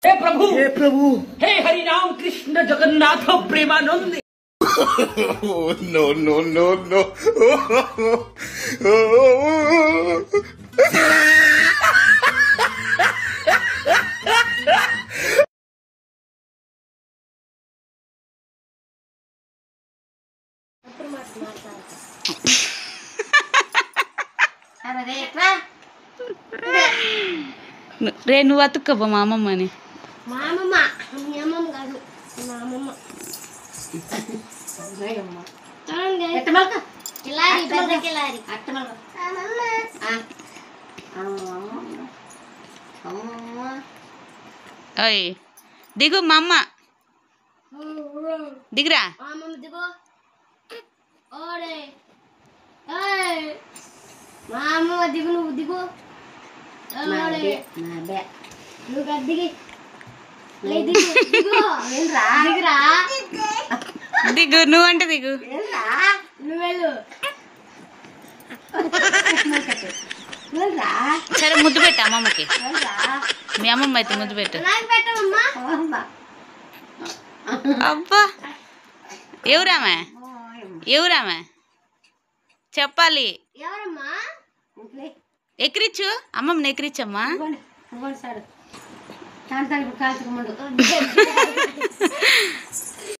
हे प्रभु हे Hari Ram Krishna Jagannath Premanand. No, no, no, no. రే నువ్వు అతుక్కబో మా అమ్మమ్మని. మా అమ్మమ్మ మీ అమ్మమ్మ కాదు మా అమ్మమ్మ. కిలారి పెద్ద కిలారి ఓయ్ దిగు మా అమ్మ దిగురా. అమ్మమ్మ దిగు. ఓడే మా అమ్మమ్మ దిగు నువ్వు దిగు. నువ్వు దిగి దిగు నువ్వంటే దిగు. నువ్వు వెళ్ళు. సరే ముద్దు పెట్టు అమ్మమ్మకి. మీ అమ్మమ్మ అయితే ముద్దు పెట్టు. అబ్బా ఎవరామె ఎవరామె చెప్పాలి. ఎవరమ్మా? ఎక్కిరిచ్చు అమ్మమ్మని ఎక్కిరిచ్చమ్మా.